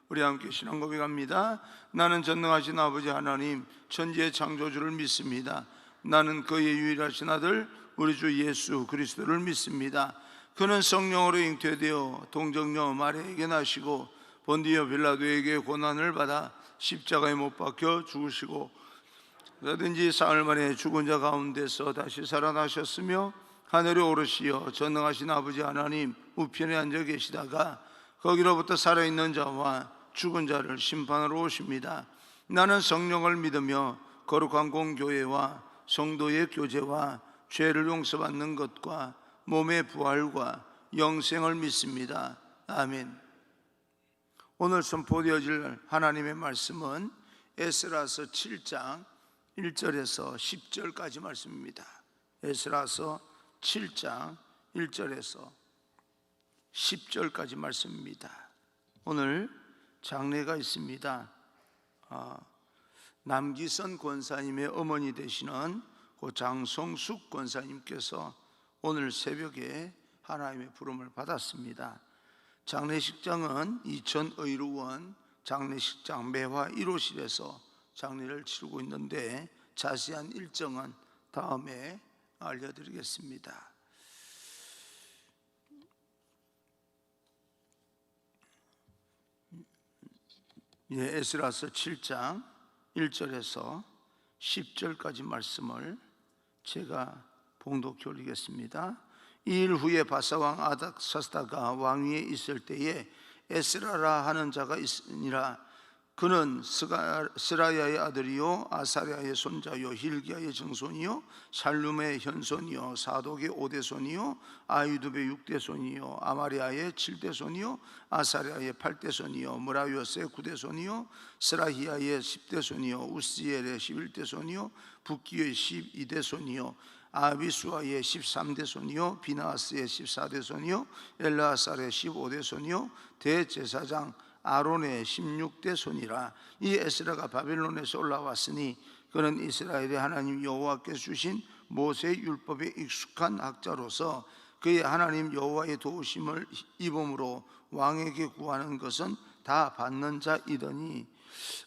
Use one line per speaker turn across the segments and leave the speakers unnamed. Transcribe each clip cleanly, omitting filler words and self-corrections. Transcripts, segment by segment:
우리 함께 신앙 고백합니다. 나는 전능하신 아버지 하나님 천지의 창조주를 믿습니다. 나는 그의 유일하신 아들 우리 주 예수 그리스도를 믿습니다. 그는 성령으로 잉태되어 동정녀 마리아에게 나시고 본디오 빌라도에게 고난을 받아 십자가에 못 박혀 죽으시고 그러든지 사흘 만에 죽은 자 가운데서 다시 살아나셨으며 하늘에 오르시어 전능하신 아버지 하나님 우편에 앉아 계시다가 거기로부터 살아있는 자와 죽은 자를 심판하러 오십니다. 나는 성령을 믿으며 거룩한 공교회와 성도의 교제와 죄를 용서받는 것과 몸의 부활과 영생을 믿습니다. 아멘. 오늘 선포되어질 하나님의 말씀은 에스라서 7장 1절에서 10절까지 말씀입니다. 에스라서 7장 1절에서 10절까지 말씀입니다. 오늘 장례가 있습니다. 남기선 권사님의 어머니 되시는 고 장성숙 권사님께서 오늘 새벽에 하나님의 부름을 받았습니다. 장례식장은 이천의료원 장례식장 매화 1호실에서 장례를 치르고 있는데 자세한 일정은 다음에 알려드리겠습니다. 에스라서 7장 1절에서 10절까지 말씀을 제가 봉독해 올리겠습니다. 이 일 후에 바사왕 아닥사스다가 왕위에 있을 때에 에스라라 하는 자가 있으니라. 그는 스라야의 아들이요 아사랴의 손자요 hil기야의 증손이요 샬룸의 현손이요 사독의 5대손이요 아유둡의 6대손이요 아마리아의 7대손이요 아사랴의 8대손이요 무라요스의 9대손이요 스라히야의 10대손이요 우시엘의 11대손이요 붓기의 12대손이요 아비수아의 13대손이요 비나스의 14대손이요 엘라살의 15대손이요 대제사장 아론의 16대 손이라. 이 에스라가 바벨론에서 올라왔으니 그는 이스라엘의 하나님 여호와께서 주신 모세의 율법에 익숙한 학자로서 그의 하나님 여호와의 도우심을 입음으로 왕에게 구하는 것은 다 받는 자이더니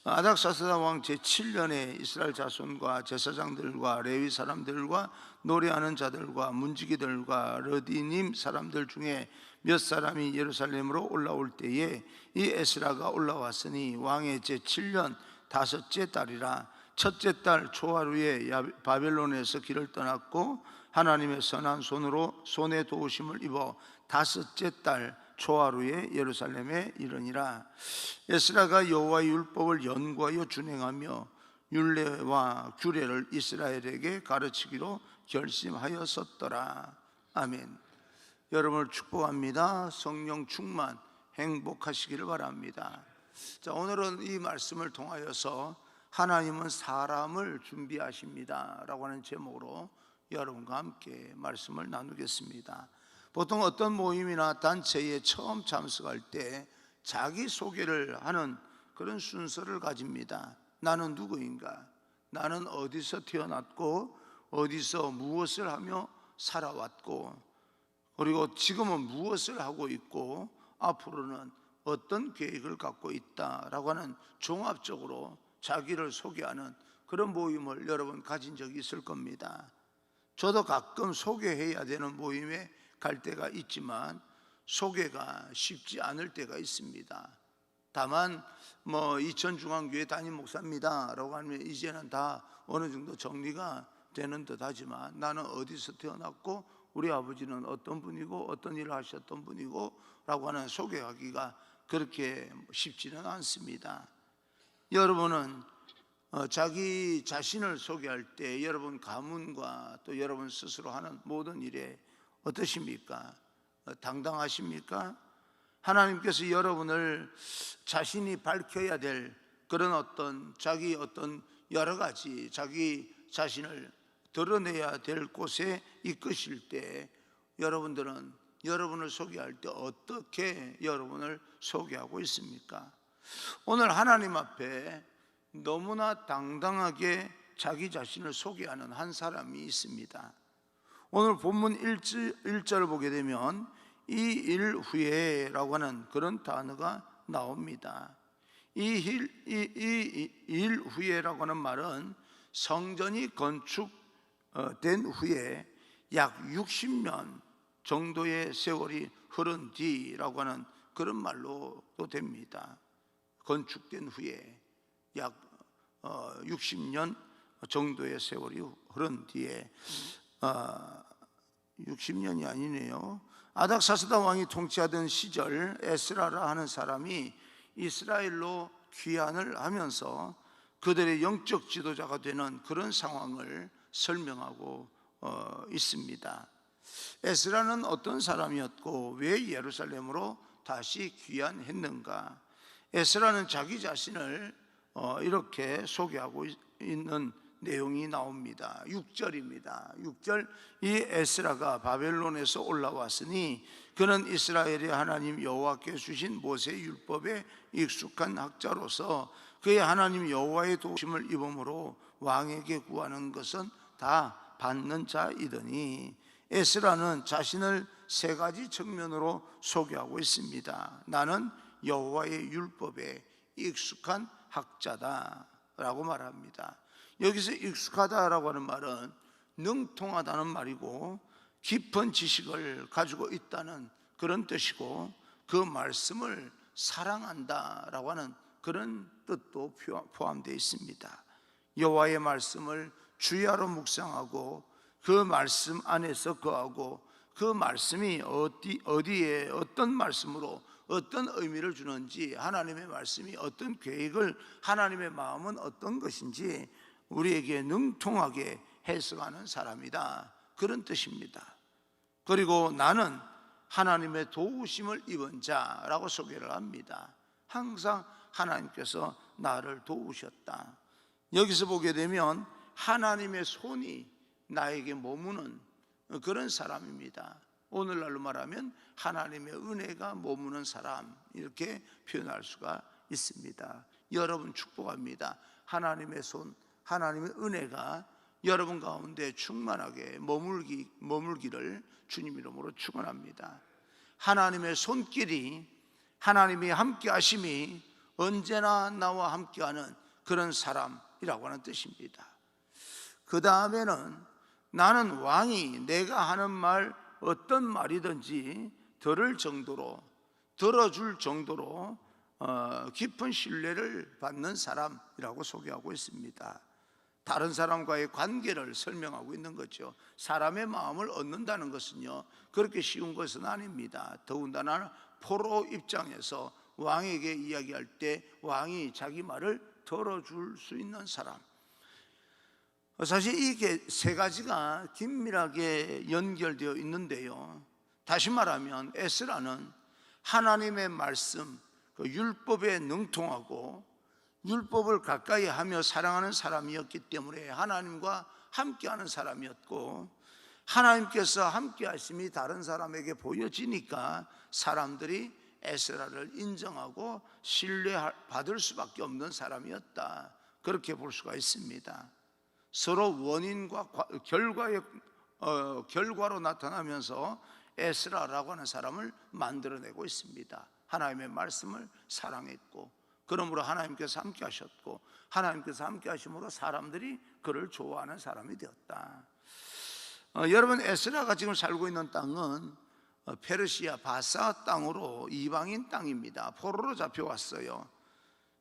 아닥사스다 왕 제7년에 이스라엘 자손과 제사장들과 레위 사람들과 노래하는 자들과 문지기들과 르디님 사람들 중에 몇 사람이 예루살렘으로 올라올 때에 이 에스라가 올라왔으니 왕의 제7년 다섯째 달이라. 첫째 달 초하루에 바벨론에서 길을 떠났고 하나님의 선한 손으로 손에 도우심을 입어 다섯째 달 초하루에 예루살렘에 이르니라. 에스라가 여호와의 율법을 연구하여 준행하며 율례와 규례를 이스라엘에게 가르치기로 결심하였었더라. 아멘. 여러분을 축복합니다. 성령 충만 행복하시기를 바랍니다. 자, 오늘은 이 말씀을 통하여서 하나님은 사람을 준비하십니다 라고 하는 제목으로 여러분과 함께 말씀을 나누겠습니다. 보통 어떤 모임이나 단체에 처음 참석할 때 자기소개를 하는 그런 순서를 가집니다. 나는 누구인가? 나는 어디서 태어났고 어디서 무엇을 하며 살아왔고 그리고 지금은 무엇을 하고 있고 앞으로는 어떤 계획을 갖고 있다라고 하는 종합적으로 자기를 소개하는 그런 모임을 여러분 가진 적이 있을 겁니다. 저도 가끔 소개해야 되는 모임에 갈 때가 있지만 소개가 쉽지 않을 때가 있습니다. 다만 이천중앙교회 담임 목사입니다 라고 하면 이제는 다 어느 정도 정리가 되는 듯 하지만 나는 어디서 태어났고 우리 아버지는 어떤 분이고 어떤 일을 하셨던 분이고 라고 하는 소개하기가 그렇게 쉽지는 않습니다. 여러분은 자기 자신을 소개할 때 여러분 가문과 또 여러분 스스로 하는 모든 일에 어떠십니까? 당당하십니까? 하나님께서 여러분을 자신이 밝혀야 될 그런 자기 여러 가지 자기 자신을 드러내야 될 곳에 이끄실 때 여러분들은 여러분을 소개할 때 어떻게 여러분을 소개하고 있습니까? 오늘 하나님 앞에 너무나 당당하게 자기 자신을 소개하는 한 사람이 있습니다. 오늘 본문 1절을 보게 되면 이 일 후에 라고 하는 그런 단어가 나옵니다. 이 일 후에라고 하는 말은 성전이 건축된 후에 약 60년 정도의 세월이 흐른 뒤라고 하는 그런 말로도 됩니다. 건축된 후에 약 60년 정도의 세월이 흐른 뒤에 60년이 아니네요. 아닥사스다 왕이 통치하던 시절 에스라라 하는 사람이 이스라엘로 귀환을 하면서 그들의 영적 지도자가 되는 그런 상황을 설명하고 있습니다. 에스라는 어떤 사람이었고 왜 예루살렘으로 다시 귀환했는가? 에스라는 자기 자신을 이렇게 소개하고 있는 내용이 나옵니다. 6절입니다. 6절, 이 에스라가 바벨론에서 올라왔으니 그는 이스라엘의 하나님 여호와께 주신 모세의 율법에 익숙한 학자로서 그의 하나님 여호와의 도우심을 입음으로 왕에게 구하는 것은 다 받는 자이더니, 에스라는 자신을 세 가지 측면으로 소개하고 있습니다. 나는 여호와의 율법에 익숙한 학자다라고 말합니다. 여기서 익숙하다라고 하는 말은 능통하다는 말이고 깊은 지식을 가지고 있다는 그런 뜻이고, 그 말씀을 사랑한다라고 하는 그런 뜻도 포함되어 있습니다. 여호와의 말씀을 주야로 묵상하고 그 말씀 안에서 거하고 그 말씀이 어디에 어떤 말씀으로 어떤 의미를 주는지, 하나님의 말씀이 어떤 계획을, 하나님의 마음은 어떤 것인지 우리에게 능통하게 해석하는 사람이다, 그런 뜻입니다. 그리고 나는 하나님의 도우심을 입은 자라고 소개를 합니다. 항상 하나님께서 나를 도우셨다. 여기서 보게 되면 하나님의 손이 나에게 머무는 그런 사람입니다. 오늘날로 말하면 하나님의 은혜가 머무는 사람, 이렇게 표현할 수가 있습니다. 여러분 축복합니다. 하나님의 손, 하나님의 은혜가 여러분 가운데 충만하게 머물기를 주님 이름으로 축원합니다. 하나님의 손길이, 하나님의 함께 하심이 언제나 나와 함께하는 그런 사람이라고 하는 뜻입니다. 그 다음에는 나는 왕이 내가 하는 말 어떤 말이든지 들어줄 정도로 깊은 신뢰를 받는 사람이라고 소개하고 있습니다. 다른 사람과의 관계를 설명하고 있는 거죠. 사람의 마음을 얻는다는 것은요, 그렇게 쉬운 것은 아닙니다. 더군다나 포로 입장에서 왕에게 이야기할 때 왕이 자기 말을 들어줄 수 있는 사람. 사실 이게 세 가지가 긴밀하게 연결되어 있는데요, 다시 말하면 에스라는 하나님의 말씀, 그 율법에 능통하고 율법을 가까이 하며 사랑하는 사람이었기 때문에 하나님과 함께하는 사람이었고, 하나님께서 함께하심이 다른 사람에게 보여지니까 사람들이 에스라를 인정하고 신뢰받을 수밖에 없는 사람이었다, 그렇게 볼 수가 있습니다. 서로 원인과 결과로 나타나면서 에스라라고 하는 사람을 만들어내고 있습니다. 하나님의 말씀을 사랑했고, 그러므로 하나님께서 함께 하셨고, 하나님께서 함께 하심으로 사람들이 그를 좋아하는 사람이 되었다. 여러분, 에스라가 지금 살고 있는 땅은 페르시아 바사 땅으로 이방인 땅입니다. 포로로 잡혀왔어요.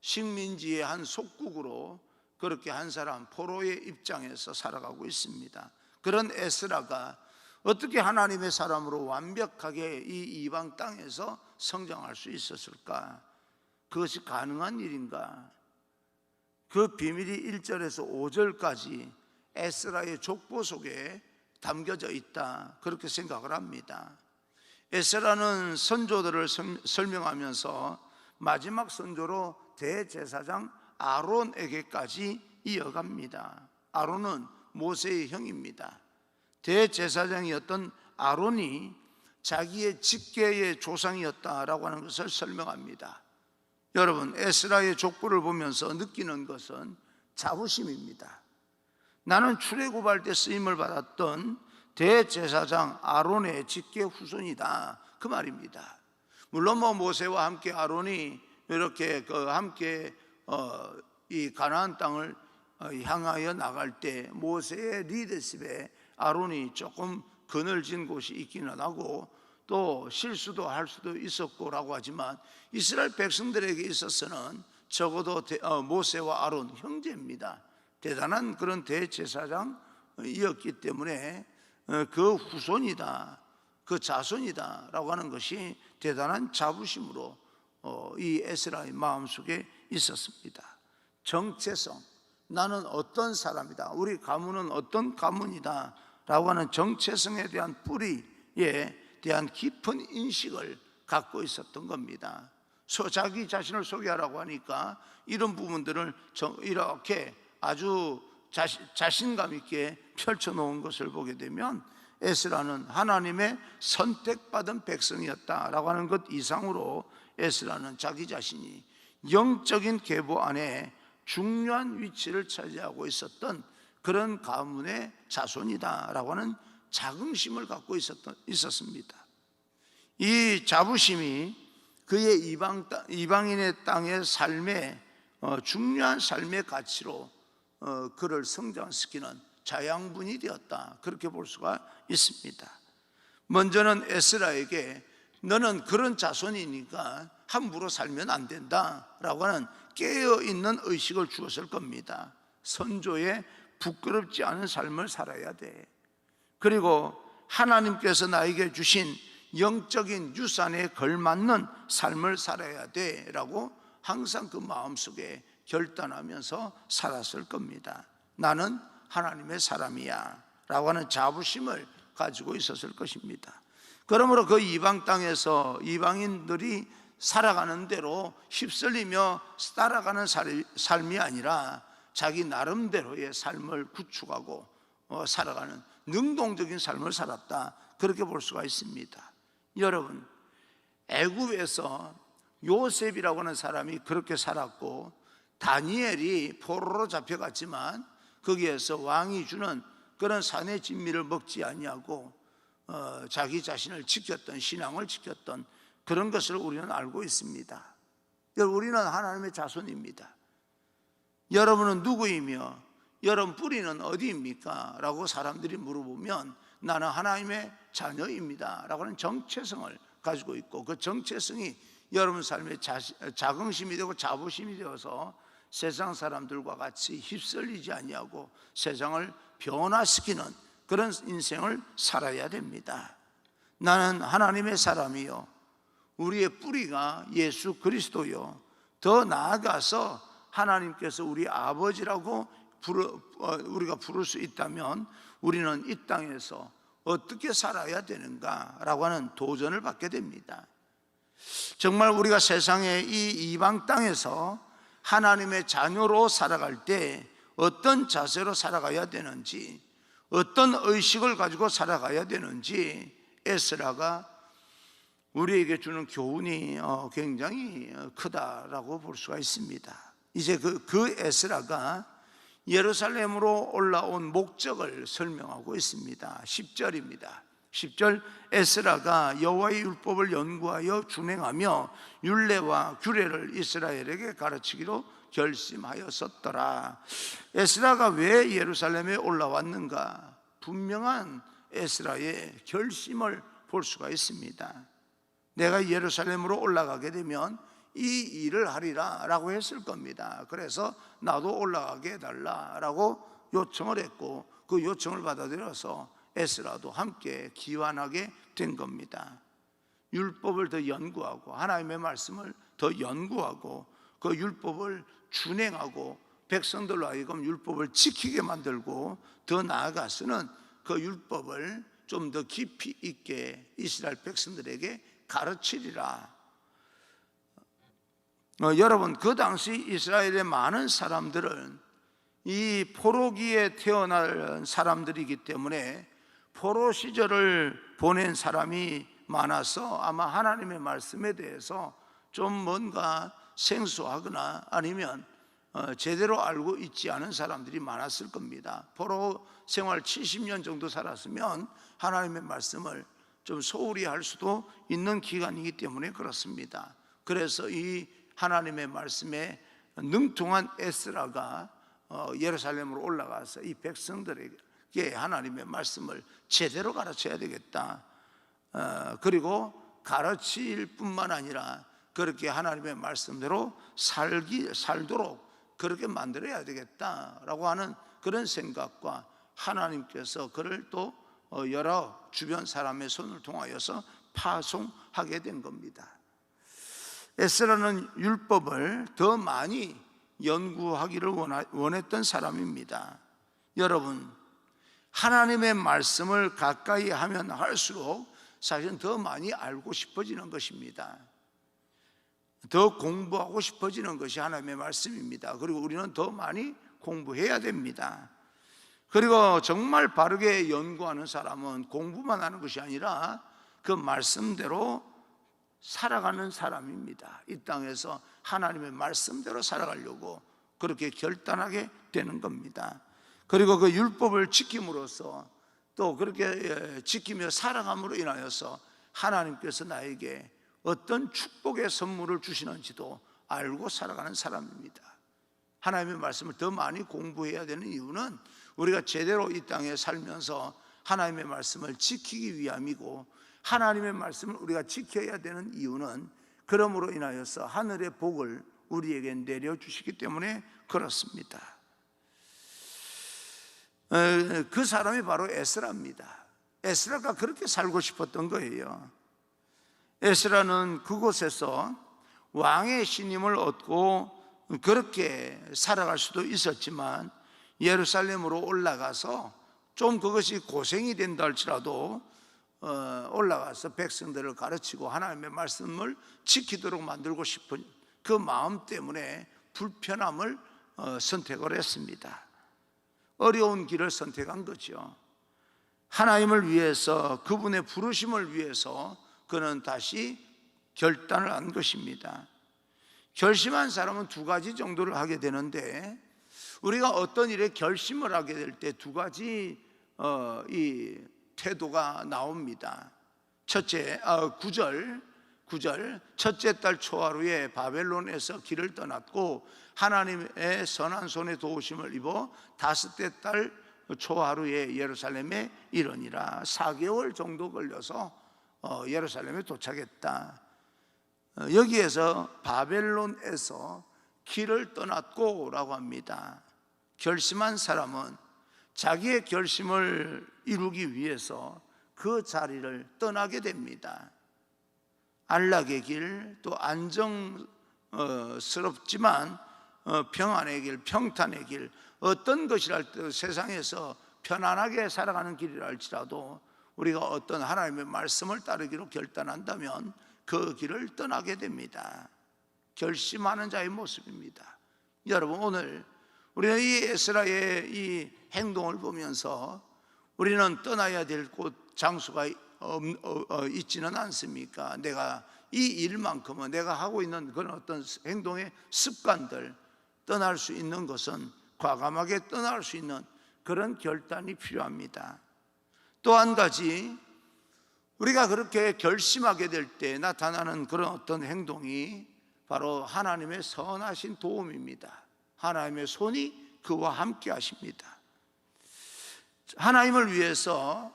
식민지의 한 속국으로 그렇게 한 사람, 포로의 입장에서 살아가고 있습니다. 그런 에스라가 어떻게 하나님의 사람으로 완벽하게 이 이방 땅에서 성장할 수 있었을까? 그것이 가능한 일인가? 그 비밀이 1절에서 5절까지 에스라의 족보 속에 담겨져 있다, 그렇게 생각을 합니다. 에스라는 선조들을 설명하면서 마지막 선조로 대제사장 아론에게까지 이어갑니다. 아론은 모세의 형입니다. 대제사장이었던 아론이 자기의 직계의 조상이었다라고 하는 것을 설명합니다. 여러분, 에스라의 족보를 보면서 느끼는 것은 자부심입니다. 나는 출애굽할 때 쓰임을 받았던 대제사장 아론의 직계 후손이다, 그 말입니다. 물론 모세와 함께 아론이 이렇게 함께 이 가나안 땅을 향하여 나갈 때 모세의 리더십에 아론이 조금 그늘진 곳이 있기는 하고 또 실수도 할 수도 있었고라고 하지만 이스라엘 백성들에게 있어서는 적어도 모세와 아론 형제입니다. 대단한 그런 대제사장이었기 때문에 그 후손이다, 그 자손이다 라고 하는 것이 대단한 자부심으로 이 에스라의 마음속에 있었습니다. 정체성, 나는 어떤 사람이다, 우리 가문은 어떤 가문이다 라고 하는 정체성에 대한 뿌리에 대한 깊은 인식을 갖고 있었던 겁니다. 자기 자신을 소개하라고 하니까 이런 부분들을 이렇게 아주 자신감 있게 펼쳐놓은 것을 보게 되면 에스라는 하나님의 선택받은 백성이었다라고 하는 것 이상으로 에스라는 자기 자신이 영적인 계보 안에 중요한 위치를 차지하고 있었던 그런 가문의 자손이다라고 하는 자긍심을 갖고 있었습니다. 이 자부심이 그의 이방인의 땅의 삶의 중요한 삶의 가치로 그를 성장시키는 자양분이 되었다, 그렇게 볼 수가 있습니다. 먼저는 에스라에게 너는 그런 자손이니까 함부로 살면 안 된다라고 하는 깨어있는 의식을 주었을 겁니다. 선조의 부끄럽지 않은 삶을 살아야 돼. 그리고 하나님께서 나에게 주신 영적인 유산에 걸맞는 삶을 살아야 돼 라고 항상 그 마음속에 결단하면서 살았을 겁니다. 나는 하나님의 사람이야 라고 하는 자부심을 가지고 있었을 것입니다. 그러므로 그 이방 땅에서 이방인들이 살아가는 대로 휩쓸리며 따라가는 삶이 아니라 자기 나름대로의 삶을 구축하고 살아가는 능동적인 삶을 살았다, 그렇게 볼 수가 있습니다. 여러분, 애굽에서 요셉이라고 하는 사람이 그렇게 살았고 다니엘이 포로로 잡혀갔지만 거기에서 왕이 주는 그런 산의 진미를 먹지 아니하고 자기 자신을 지켰던, 신앙을 지켰던 그런 것을 우리는 알고 있습니다. 우리는 하나님의 자손입니다. 여러분은 누구이며 여러분 뿌리는 어디입니까? 라고 사람들이 물어보면 나는 하나님의 자녀입니다 라고 하는 정체성을 가지고 있고, 그 정체성이 여러분 삶의 자긍심이 되고 자부심이 되어서 세상 사람들과 같이 휩쓸리지 아니하고 세상을 변화시키는 그런 인생을 살아야 됩니다. 나는 하나님의 사람이요, 우리의 뿌리가 예수 그리스도요, 더 나아가서 하나님께서 우리 아버지라고 우리가 부를 수 있다면 우리는 이 땅에서 어떻게 살아야 되는가라고 하는 도전을 받게 됩니다. 정말 우리가 세상의 이 이방 땅에서 하나님의 자녀로 살아갈 때 어떤 자세로 살아가야 되는지, 어떤 의식을 가지고 살아가야 되는지 에스라가 우리에게 주는 교훈이 굉장히 크다라고 볼 수가 있습니다. 이제 그 에스라가 예루살렘으로 올라온 목적을 설명하고 있습니다. 10절입니다. 10절, 에스라가 여호와의 율법을 연구하여 준행하며 율례와 규례를 이스라엘에게 가르치기로 결심하였었더라. 에스라가 왜 예루살렘에 올라왔는가? 분명한 에스라의 결심을 볼 수가 있습니다. 내가 예루살렘으로 올라가게 되면 이 일을 하리라 라고 했을 겁니다. 그래서 나도 올라가게 해달라 라고 요청을 했고, 그 요청을 받아들여서 에스라도 함께 기환하게 된 겁니다. 율법을 더 연구하고 하나님의 말씀을 더 연구하고 그 율법을 준행하고 백성들로 하여금 율법을 지키게 만들고, 더 나아가서는 그 율법을 좀 더 깊이 있게 이스라엘 백성들에게 가르치리라. 여러분, 그 당시 이스라엘의 많은 사람들은 이 포로기에 태어난 사람들이기 때문에 포로 시절을 보낸 사람이 많아서 아마 하나님의 말씀에 대해서 좀 뭔가 생소하거나 아니면 제대로 알고 있지 않은 사람들이 많았을 겁니다. 포로 생활 70년 정도 살았으면 하나님의 말씀을 좀 소홀히 할 수도 있는 기간이기 때문에 그렇습니다. 그래서 이 하나님의 말씀에 능통한 에스라가 예루살렘으로 올라가서 이 백성들에게 하나님의 말씀을 제대로 가르쳐야 되겠다. 그리고 가르칠 뿐만 아니라 그렇게 하나님의 말씀대로 살도록 그렇게 만들어야 되겠다라고 하는 그런 생각과 하나님께서 그를 또 여러 주변 사람의 손을 통하여서 파송하게 된 겁니다. 에스라는 율법을 더 많이 연구하기를 원했던 사람입니다. 여러분, 하나님의 말씀을 가까이 하면 할수록 사실은 더 많이 알고 싶어지는 것입니다. 더 공부하고 싶어지는 것이 하나님의 말씀입니다. 그리고 우리는 더 많이 공부해야 됩니다. 그리고 정말 바르게 연구하는 사람은 공부만 하는 것이 아니라 그 말씀대로 살아가는 사람입니다. 이 땅에서 하나님의 말씀대로 살아가려고 그렇게 결단하게 되는 겁니다. 그리고 그 율법을 지킴으로써 또 그렇게 지키며 살아감으로 인하여서 하나님께서 나에게 어떤 축복의 선물을 주시는지도 알고 살아가는 사람입니다. 하나님의 말씀을 더 많이 공부해야 되는 이유는 우리가 제대로 이 땅에 살면서 하나님의 말씀을 지키기 위함이고, 하나님의 말씀을 우리가 지켜야 되는 이유는 그러므로 인하여서 하늘의 복을 우리에게 내려주시기 때문에 그렇습니다. 그 사람이 바로 에스라입니다. 에스라가 그렇게 살고 싶었던 거예요. 에스라는 그곳에서 왕의 신임을 얻고 그렇게 살아갈 수도 있었지만, 예루살렘으로 올라가서 좀 그것이 고생이 된다 할지라도 올라가서 백성들을 가르치고 하나님의 말씀을 지키도록 만들고 싶은 그 마음 때문에 불편함을 선택을 했습니다. 어려운 길을 선택한 거죠. 하나님을 위해서, 그분의 부르심을 위해서 그는 다시 결단을 한 것입니다. 결심한 사람은 두 가지 정도를 하게 되는데, 우리가 어떤 일에 결심을 하게 될 때 두 가지 이 태도가 나옵니다. 첫째, 9절 첫째 달 초하루에 바벨론에서 길을 떠났고 하나님의 선한 손에 도우심을 입어 다섯째 달 초하루에 예루살렘에 이르니라. 4개월 정도 걸려서 예루살렘에 도착했다. 여기에서 바벨론에서 길을 떠났고 라고 합니다. 결심한 사람은 자기의 결심을 이루기 위해서 그 자리를 떠나게 됩니다. 안락의 길, 또 안정스럽지만 평안의 길, 평탄의 길, 어떤 것이랄 세상에서 편안하게 살아가는 길이라 할지라도 우리가 어떤 하나님의 말씀을 따르기로 결단한다면 그 길을 떠나게 됩니다. 결심하는 자의 모습입니다. 여러분, 오늘 우리는 이 에스라의 이 행동을 보면서 우리는 떠나야 될 곳, 장소가 있지는 않습니까? 내가 이 일만큼은 내가 하고 있는 그런 어떤 행동의 습관들, 떠날 수 있는 것은 과감하게 떠날 수 있는 그런 결단이 필요합니다. 또 한 가지, 우리가 그렇게 결심하게 될 때 나타나는 그런 어떤 행동이 바로 하나님의 선하신 도움입니다. 하나님의 손이 그와 함께 하십니다. 하나님을 위해서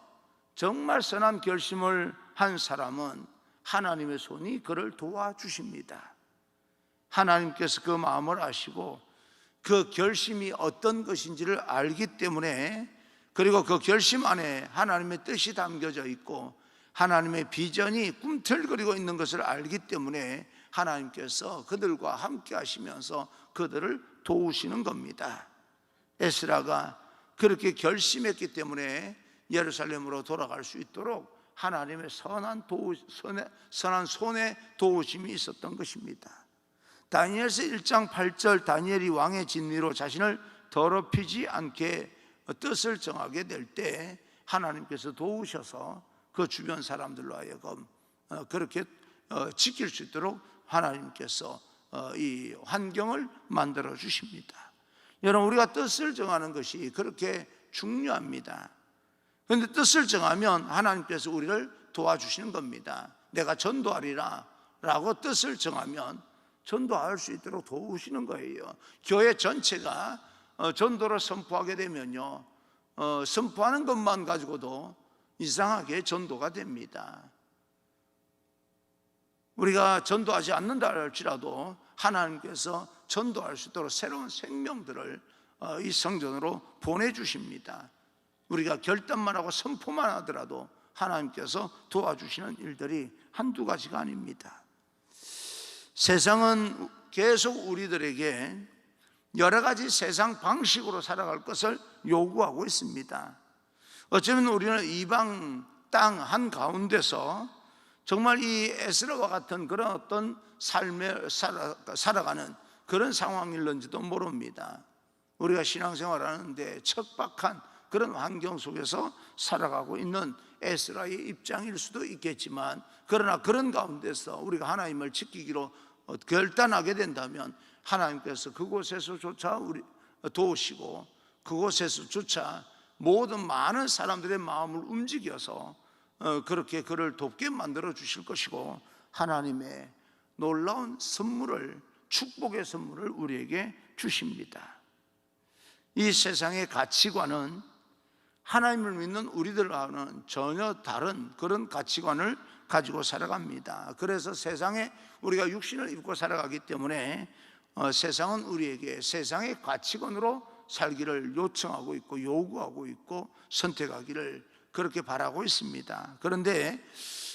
정말 선한 결심을 한 사람은 하나님의 손이 그를 도와주십니다. 하나님께서 그 마음을 아시고 그 결심이 어떤 것인지를 알기 때문에, 그리고 그 결심 안에 하나님의 뜻이 담겨져 있고 하나님의 비전이 꿈틀거리고 있는 것을 알기 때문에 하나님께서 그들과 함께 하시면서 그들을 도우시는 겁니다. 에스라가 그렇게 결심했기 때문에 예루살렘으로 돌아갈 수 있도록 하나님의 선한 손의 도우심이 있었던 것입니다. 다니엘서 1장 8절, 다니엘이 왕의 진위로 자신을 더럽히지 않게 뜻을 정하게 될 때 하나님께서 도우셔서 그 주변 사람들로 하여금 그렇게 지킬 수 있도록 하나님께서 이 환경을 만들어 주십니다. 여러분, 우리가 뜻을 정하는 것이 그렇게 중요합니다. 그런데 뜻을 정하면 하나님께서 우리를 도와주시는 겁니다. 내가 전도하리라 라고 뜻을 정하면 전도할 수 있도록 도우시는 거예요. 교회 전체가 전도를 선포하게 되면요, 선포하는 것만 가지고도 이상하게 전도가 됩니다. 우리가 전도하지 않는다 할지라도 하나님께서 전도할 수 있도록 새로운 생명들을 이 성전으로 보내주십니다. 우리가 결단만 하고 선포만 하더라도 하나님께서 도와주시는 일들이 한두 가지가 아닙니다. 세상은 계속 우리들에게 여러 가지 세상 방식으로 살아갈 것을 요구하고 있습니다. 어쩌면 우리는 이방 땅 한가운데서 정말 이 에스라와 같은 그런 어떤 삶에 살아가는 그런 상황일는지도 모릅니다. 우리가 신앙생활 하는데 척박한 그런 환경 속에서 살아가고 있는 에스라의 입장일 수도 있겠지만, 그러나 그런 가운데서 우리가 하나님을 지키기로 결단하게 된다면 하나님께서 그곳에서조차 우리 도우시고, 그곳에서조차 모든 많은 사람들의 마음을 움직여서 그렇게 그를 돕게 만들어 주실 것이고, 하나님의 놀라운 선물을, 축복의 선물을 우리에게 주십니다. 이 세상의 가치관은 하나님을 믿는 우리들과는 전혀 다른 그런 가치관을 가지고 살아갑니다. 그래서 세상에 우리가 육신을 입고 살아가기 때문에 세상은 우리에게 세상의 가치관으로 살기를 요청하고 있고 요구하고 있고 선택하기를 그렇게 바라고 있습니다. 그런데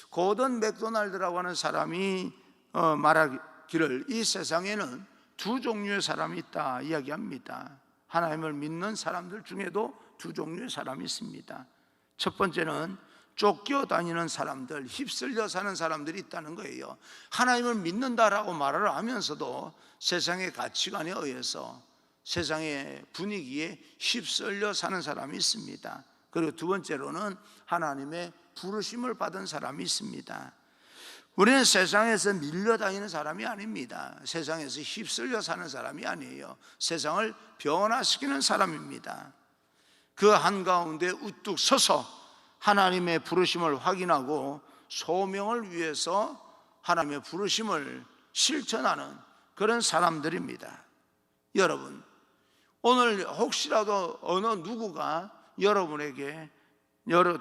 고든 맥도날드라고 하는 사람이 말하기를 이 세상에는 두 종류의 사람이 있다 이야기합니다. 하나님을 믿는 사람들 중에도 두 종류의 사람이 있습니다. 첫 번째는 쫓겨다니는 사람들, 휩쓸려 사는 사람들이 있다는 거예요. 하나님을 믿는다라고 말을 하면서도 세상의 가치관에 의해서 세상의 분위기에 휩쓸려 사는 사람이 있습니다. 그리고 두 번째로는 하나님의 부르심을 받은 사람이 있습니다. 우리는 세상에서 밀려다니는 사람이 아닙니다. 세상에서 휩쓸려 사는 사람이 아니에요. 세상을 변화시키는 사람입니다. 그 한가운데 우뚝 서서 하나님의 부르심을 확인하고 소명을 위해서 하나님의 부르심을 실천하는 그런 사람들입니다. 여러분, 오늘 혹시라도 어느 누구가 여러분에게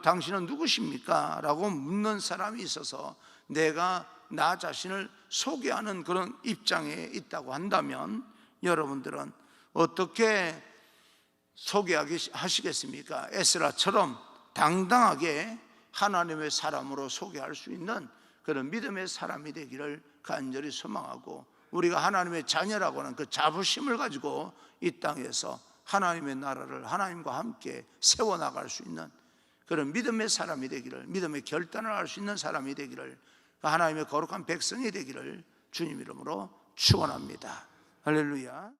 당신은 누구십니까? 라고 묻는 사람이 있어서 내가 나 자신을 소개하는 그런 입장에 있다고 한다면 여러분들은 어떻게 소개하시겠습니까? 에스라처럼 당당하게 하나님의 사람으로 소개할 수 있는 그런 믿음의 사람이 되기를 간절히 소망하고, 우리가 하나님의 자녀라고 하는 그 자부심을 가지고 이 땅에서 하나님의 나라를 하나님과 함께 세워나갈 수 있는 그런 믿음의 사람이 되기를, 믿음의 결단을 할 수 있는 사람이 되기를, 하나님의 거룩한 백성이 되기를 주님 이름으로 축원합니다. 할렐루야.